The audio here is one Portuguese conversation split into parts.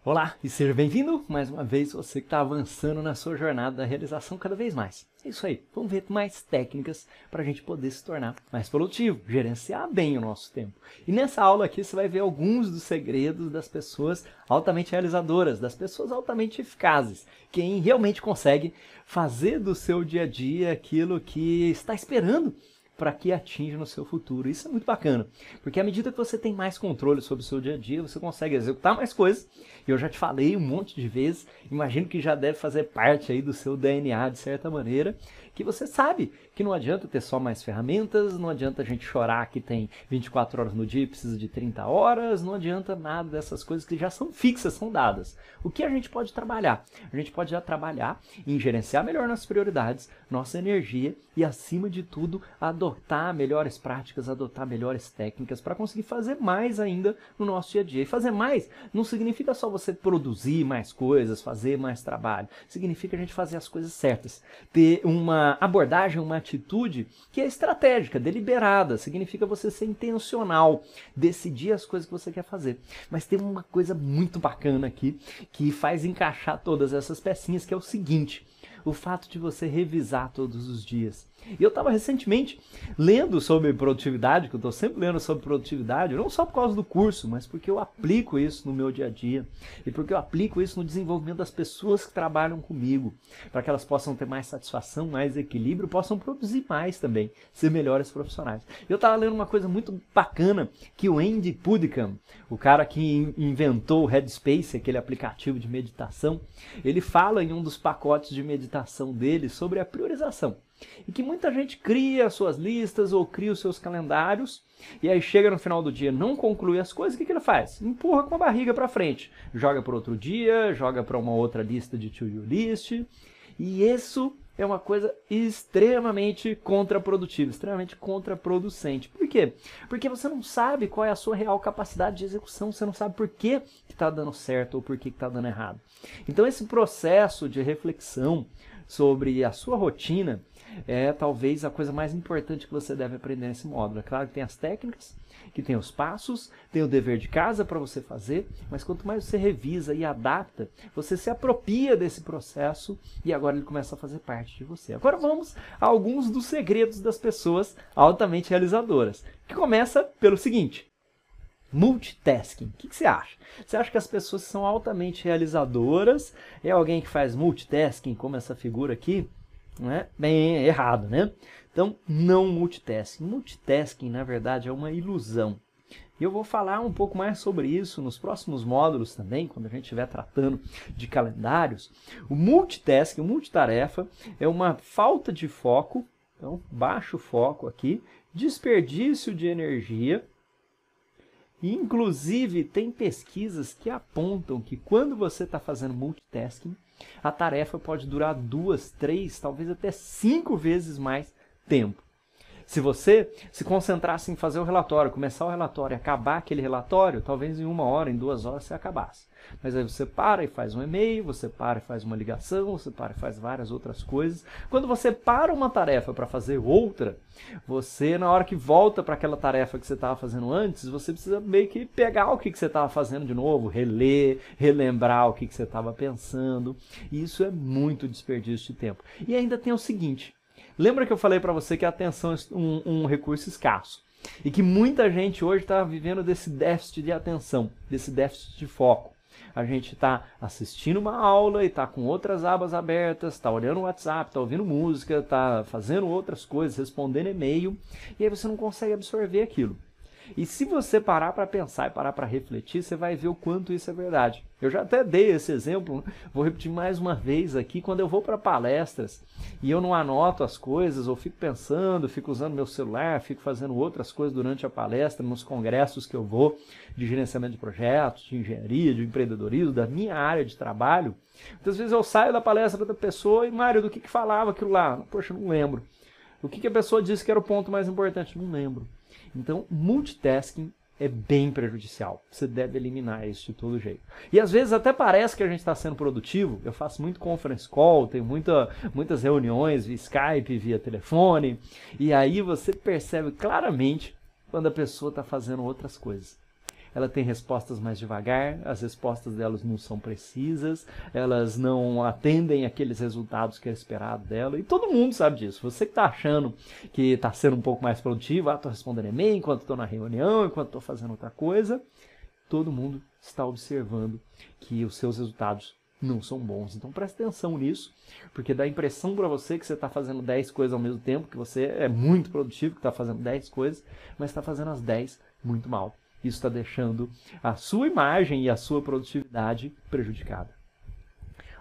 Olá e seja bem-vindo mais uma vez, você que está avançando na sua jornada da realização cada vez mais. É isso aí, vamos ver mais técnicas para a gente poder se tornar mais produtivo, gerenciar bem o nosso tempo. E nessa aula aqui você vai ver alguns dos segredos das pessoas altamente realizadoras, das pessoas altamente eficazes, quem realmente consegue fazer do seu dia a dia aquilo que está esperando para que atinja no seu futuro. Isso é muito bacana, porque à medida que você tem mais controle sobre o seu dia a dia, você consegue executar mais coisas. E eu já te falei um monte de vezes, imagino que já deve fazer parte aí do seu DNA de certa maneira, que você sabe que não adianta ter só mais ferramentas, não adianta a gente chorar que tem 24 horas no dia e precisa de 30 horas, não adianta nada dessas coisas que já são fixas, são dadas. O que a gente pode trabalhar? A gente pode já trabalhar em gerenciar melhor nossas prioridades, nossa energia e, acima de tudo, adotar melhores práticas, adotar melhores técnicas para conseguir fazer mais ainda no nosso dia a dia. E fazer mais não significa só você produzir mais coisas, fazer mais trabalho. Significa a gente fazer as coisas certas. Ter uma abordagem, uma atitude que é estratégica, deliberada. Significa você ser intencional, decidir as coisas que você quer fazer. Mas tem uma coisa muito bacana aqui que faz encaixar todas essas pecinhas, que é o seguinte: o fato de você revisar todos os dias. E eu estava recentemente lendo sobre produtividade, que eu estou sempre lendo sobre produtividade, não só por causa do curso, mas porque eu aplico isso no meu dia a dia. E porque eu aplico isso no desenvolvimento das pessoas que trabalham comigo, para que elas possam ter mais satisfação, mais equilíbrio, possam produzir mais também, ser melhores profissionais. Eu estava lendo uma coisa muito bacana, que o Andy Puddicombe, o cara que inventou o Headspace, aquele aplicativo de meditação, ele fala em um dos pacotes de meditação dele sobre a priorização. E que muita gente cria as suas listas ou cria os seus calendários e aí chega no final do dia, não conclui as coisas, o que ele faz? Empurra com a barriga para frente, joga para outro dia, joga para uma outra lista de to-do list, e isso é uma coisa extremamente contraprodutiva, extremamente contraproducente. Por quê? Porque você não sabe qual é a sua real capacidade de execução, você não sabe por que está dando certo ou por que está dando errado. Então esse processo de reflexão sobre a sua rotina é talvez a coisa mais importante que você deve aprender nesse módulo. É claro que tem as técnicas, que tem os passos, tem o dever de casa para você fazer, mas quanto mais você revisa e adapta, você se apropria desse processo e agora ele começa a fazer parte de você. Agora vamos a alguns dos segredos das pessoas altamente realizadoras, que começa pelo seguinte: multitasking. O que você acha? Você acha que as pessoas que são altamente realizadoras é alguém que faz multitasking, como essa figura aqui? Não é? Bem errado, né? Então, não multitasking. Multitasking, na verdade, é uma ilusão. E eu vou falar um pouco mais sobre isso nos próximos módulos também, quando a gente estiver tratando de calendários. O multitasking, o multitarefa, é uma falta de foco, então, baixo foco aqui, desperdício de energia. E, inclusive, tem pesquisas que apontam que quando você está fazendo multitasking, a tarefa pode durar 2, 3, talvez até 5 vezes mais tempo. Se você se concentrasse em fazer o relatório, começar o relatório e acabar aquele relatório, talvez em 1 hora, em 2 horas você acabasse. Mas aí você para e faz um e-mail, você para e faz uma ligação, você para e faz várias outras coisas. Quando você para uma tarefa para fazer outra, você, na hora que volta para aquela tarefa que você estava fazendo antes, você precisa meio que pegar o que você estava fazendo de novo, reler, relembrar o que você estava pensando. E isso é muito desperdício de tempo. E ainda tem o seguinte: lembra que eu falei para você que a atenção é um recurso escasso? E que muita gente hoje está vivendo desse déficit de atenção, desse déficit de foco. A gente está assistindo uma aula e está com outras abas abertas, está olhando o WhatsApp, está ouvindo música, está fazendo outras coisas, respondendo e-mail, e aí você não consegue absorver aquilo. E se você parar para pensar e parar para refletir, você vai ver o quanto isso é verdade. Eu já até dei esse exemplo, vou repetir mais uma vez aqui: quando eu vou para palestras e eu não anoto as coisas, ou fico pensando, fico usando meu celular, fico fazendo outras coisas durante a palestra, nos congressos que eu vou, de gerenciamento de projetos, de engenharia, de empreendedorismo, da minha área de trabalho, muitas vezes eu saio da palestra da pessoa e, Mário, do que falava aquilo lá? Poxa, não lembro. O que a pessoa disse que era o ponto mais importante? Não lembro. Então, multitasking é bem prejudicial. Você deve eliminar isso de todo jeito. E às vezes até parece que a gente está sendo produtivo. Eu faço muito conference call, tenho muitas reuniões via Skype, via telefone. E aí você percebe claramente quando a pessoa está fazendo outras coisas. ela tem respostas mais devagar, as respostas delas não são precisas, elas não atendem aqueles resultados que é esperado dela, e todo mundo sabe disso. Você que está achando que está sendo um pouco mais produtivo, estou respondendo e-mail enquanto estou na reunião, enquanto estou fazendo outra coisa, todo mundo está observando que os seus resultados não são bons. Então preste atenção nisso, porque dá a impressão para você que você está fazendo 10 coisas ao mesmo tempo, que você é muito produtivo, que está fazendo 10 coisas, mas está fazendo as 10 muito mal. Isso está deixando a sua imagem e a sua produtividade prejudicada.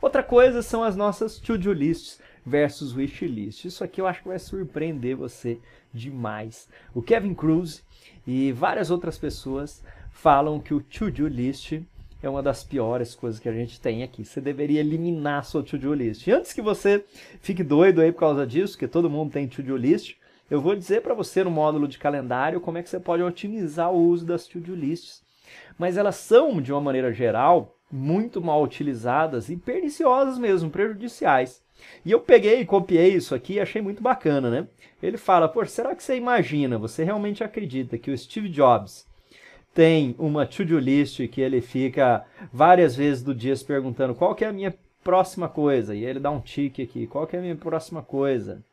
Outra coisa são as nossas to-do lists versus wish lists. Isso aqui eu acho que vai surpreender você demais. O Kevin Kruse e várias outras pessoas falam que o to-do list é uma das piores coisas que a gente tem aqui. Você deveria eliminar a sua to-do list. E antes que você fique doido aí por causa disso, que todo mundo tem to-do list, eu vou dizer para você no módulo de calendário como é que você pode otimizar o uso das to-do lists. Mas elas são, de uma maneira geral, muito mal utilizadas e perniciosas mesmo, prejudiciais. E eu peguei e copiei isso aqui e achei muito bacana, né? Ele fala, pô, será que você imagina, você realmente acredita que o Steve Jobs tem uma to-do list que ele fica várias vezes do dia se perguntando qual que é a minha próxima coisa, e ele dá um tique aqui, qual que é a minha próxima coisa?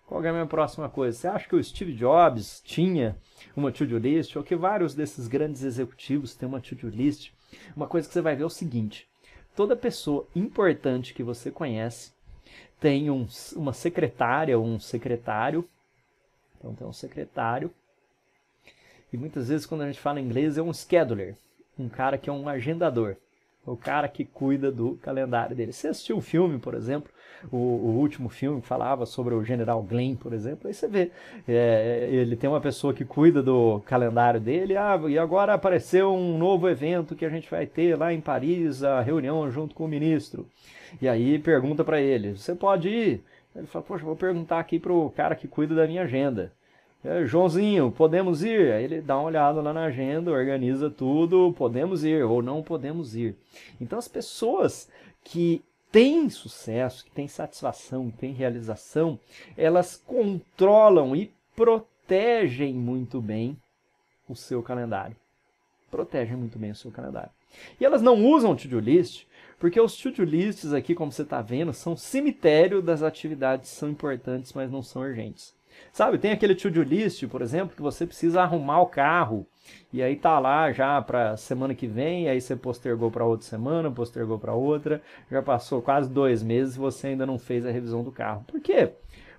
Qual que é a minha próxima coisa? Você acha que o Steve Jobs tinha uma to-do list, ou que vários desses grandes executivos têm uma to-do list? Uma coisa que você vai ver é o seguinte, toda pessoa importante que você conhece tem uma secretária ou um secretário, então tem um secretário, e muitas vezes quando a gente fala em inglês é um scheduler, um cara que é um agendador, o cara que cuida do calendário dele. Você assistiu um filme, por exemplo, o último filme que falava sobre o General Glenn, por exemplo, aí você vê, ele tem uma pessoa que cuida do calendário dele, e agora apareceu um novo evento que a gente vai ter lá em Paris, a reunião junto com o ministro. E aí pergunta para ele, você pode ir? Ele fala, poxa, vou perguntar aqui para o cara que cuida da minha agenda. Joãozinho, podemos ir? Aí ele dá uma olhada lá na agenda, organiza tudo, podemos ir ou não podemos ir. Então as pessoas que têm sucesso, que têm satisfação, que têm realização, elas controlam e protegem muito bem o seu calendário. Protegem muito bem o seu calendário. E elas não usam to-do list, porque os to-do lists aqui, como você está vendo, são cemitério das atividades que são importantes, mas não são urgentes. Sabe, tem aquele to-do list, por exemplo, que você precisa arrumar o carro, e aí tá lá já para semana que vem, aí você postergou para outra semana, postergou para outra, já passou quase 2 meses e você ainda não fez a revisão do carro. Por quê?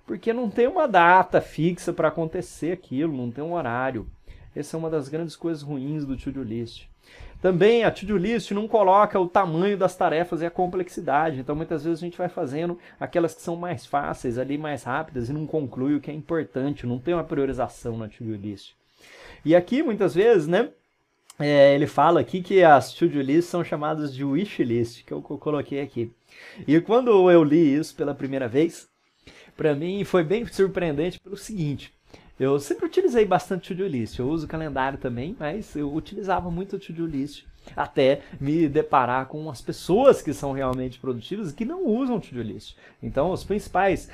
Porque não tem uma data fixa para acontecer aquilo, não tem um horário. Essa é uma das grandes coisas ruins do to-do list. Também a to-do list não coloca o tamanho das tarefas e a complexidade. Então muitas vezes a gente vai fazendo aquelas que são mais fáceis, ali mais rápidas e não conclui o que é importante, não tem uma priorização na to-do list. E aqui muitas vezes, né, ele fala aqui que as to-do lists são chamadas de wish list, que eu coloquei aqui. E quando eu li isso pela primeira vez, para mim foi bem surpreendente pelo seguinte. Eu sempre utilizei bastante to-do list, eu uso calendário também, mas eu utilizava muito o to-do list até me deparar com as pessoas que são realmente produtivas e que não usam to-do list. Então os principais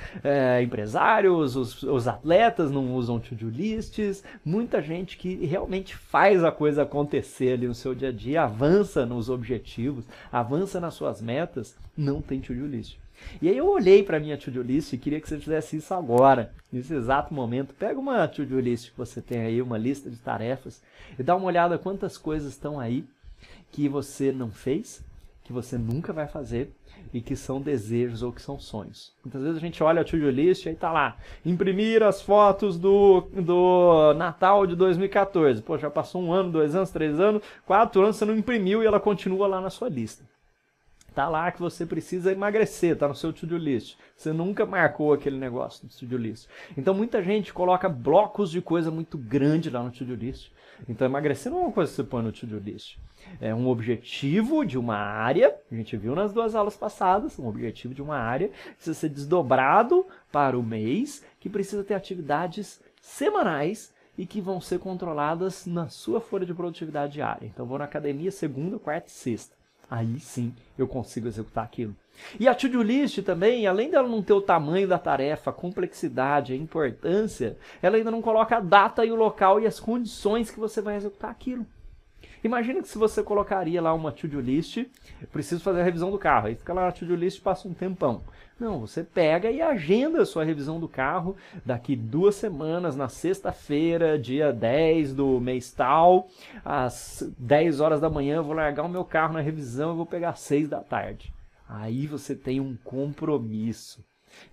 empresários, os atletas não usam to-do lists, muita gente que realmente faz a coisa acontecer ali no seu dia a dia, avança nos objetivos, avança nas suas metas, não tem to-do list. E aí eu olhei para a minha to-do list e queria que você fizesse isso agora, nesse exato momento. Pega uma to-do list que você tem aí, uma lista de tarefas, e dá uma olhada quantas coisas estão aí que você não fez, que você nunca vai fazer e que são desejos ou que são sonhos. Muitas vezes a gente olha a to-do list e aí tá lá, imprimir as fotos do Natal de 2014. Pô, já passou 1 ano, 2 anos, 3 anos, 4 anos, você não imprimiu e ela continua lá na sua lista. Tá lá que você precisa emagrecer, tá no seu to-do list. Você nunca marcou aquele negócio no to-do list. Então muita gente coloca blocos de coisa muito grande lá no to-do list. Então emagrecer não é uma coisa que você põe no to-do list. É um objetivo de uma área, a gente viu nas 2 aulas passadas, um objetivo de uma área que precisa ser desdobrado para o mês, que precisa ter atividades semanais e que vão ser controladas na sua folha de produtividade diária. Então vou na academia segunda, quarta e sexta. Aí sim eu consigo executar aquilo. E a to-do list também, além dela não ter o tamanho da tarefa, a complexidade, a importância, ela ainda não coloca a data e o local e as condições que você vai executar aquilo. Imagina que se você colocaria lá uma to-do list, preciso fazer a revisão do carro, aí fica lá na to-do list e passa um tempão. Não, você pega e agenda a sua revisão do carro daqui 2 semanas, na sexta-feira, dia 10 do mês tal, às 10 horas da manhã eu vou largar o meu carro na revisão e vou pegar às 6 da tarde. Aí você tem um compromisso.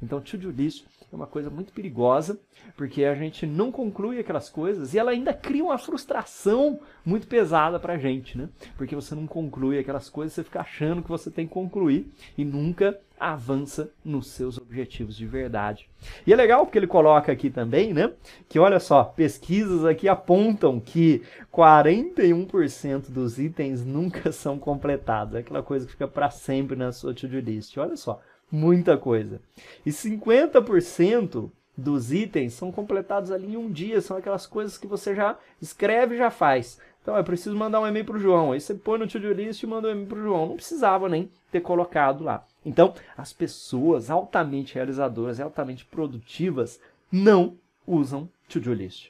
Então, to-do list é uma coisa muito perigosa, porque a gente não conclui aquelas coisas e ela ainda cria uma frustração muito pesada pra gente, né? Porque você não conclui aquelas coisas, você fica achando que você tem que concluir e nunca avança nos seus objetivos de verdade. E é legal porque ele coloca aqui também, né? Que olha só, pesquisas aqui apontam que 41% dos itens nunca são completados. É aquela coisa que fica para sempre na sua to-do list. Olha só, muita coisa. E 50% dos itens são completados ali em um dia. São aquelas coisas que você já escreve e já faz. Então, eu preciso mandar um e-mail para o João. Aí você põe no to-do list e manda um e-mail para o João. Não precisava nem ter colocado lá. Então, as pessoas altamente realizadoras e altamente produtivas não usam to-do list.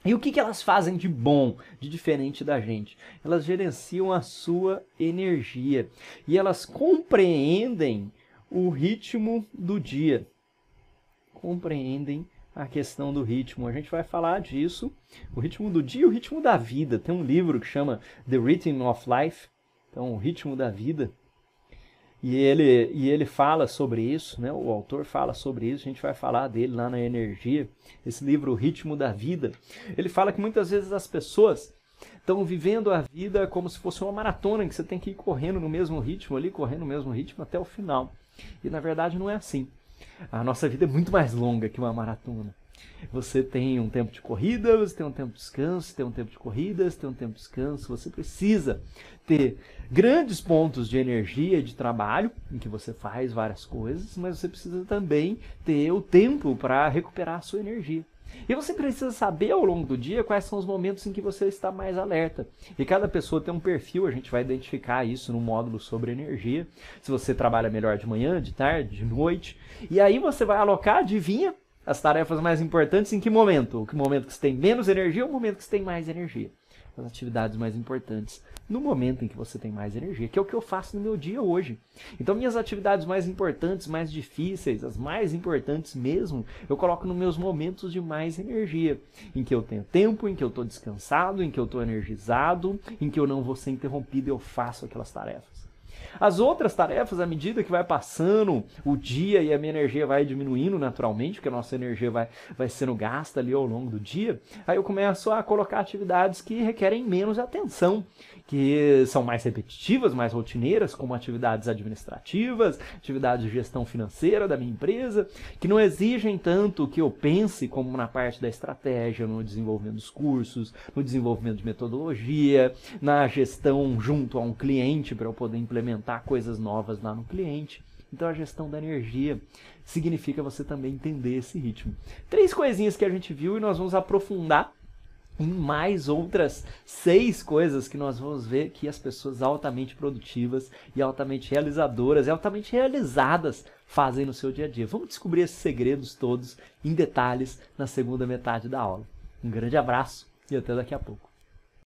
E o que elas fazem de bom, de diferente da gente? Elas gerenciam a sua energia e elas compreendem o ritmo do dia. Compreendem a questão do ritmo. A gente vai falar disso, o ritmo do dia e o ritmo da vida. Tem um livro que chama The Rhythm of Life, então o ritmo da vida. E ele fala sobre isso, né? O autor fala sobre isso, a gente vai falar dele lá na Energia, esse livro, O Ritmo da Vida. Ele fala que muitas vezes as pessoas estão vivendo a vida como se fosse uma maratona, que você tem que ir correndo no mesmo ritmo ali, correndo no mesmo ritmo até o final. E na verdade não é assim. A nossa vida é muito mais longa que uma maratona. Você tem um tempo de corrida, você tem um tempo de descanso, você tem um tempo de corrida, você tem um tempo de descanso. Você precisa ter grandes pontos de energia e de trabalho, em que você faz várias coisas, mas você precisa também ter o tempo para recuperar a sua energia. E você precisa saber ao longo do dia quais são os momentos em que você está mais alerta. E cada pessoa tem um perfil, a gente vai identificar isso no módulo sobre energia. Se você trabalha melhor de manhã, de tarde, de noite. E aí você vai alocar, adivinha, as tarefas mais importantes em que momento? O momento que você tem menos energia ou o momento que você tem mais energia? As atividades mais importantes no momento em que você tem mais energia, que é o que eu faço no meu dia hoje. Então, minhas atividades mais importantes, mais difíceis, as mais importantes mesmo, eu coloco nos meus momentos de mais energia, em que eu tenho tempo, em que eu estou descansado, em que eu estou energizado, em que eu não vou ser interrompido e eu faço aquelas tarefas. As outras tarefas, à medida que vai passando o dia e a minha energia vai diminuindo naturalmente, porque a nossa energia vai sendo gasta ali ao longo do dia, aí eu começo a colocar atividades que requerem menos atenção, que são mais repetitivas, mais rotineiras, como atividades administrativas, atividades de gestão financeira da minha empresa, que não exigem tanto que eu pense como na parte da estratégia, no desenvolvimento dos cursos, no desenvolvimento de metodologia, na gestão junto a um cliente para eu poder implementar coisas novas lá no cliente. Então a gestão da energia significa você também entender esse ritmo. 3 coisinhas que a gente viu e nós vamos aprofundar em mais outras 6 coisas que nós vamos ver que as pessoas altamente produtivas e altamente realizadoras e altamente realizadas fazem no seu dia a dia. Vamos descobrir esses segredos todos em detalhes na segunda metade da aula. Um grande abraço e até daqui a pouco.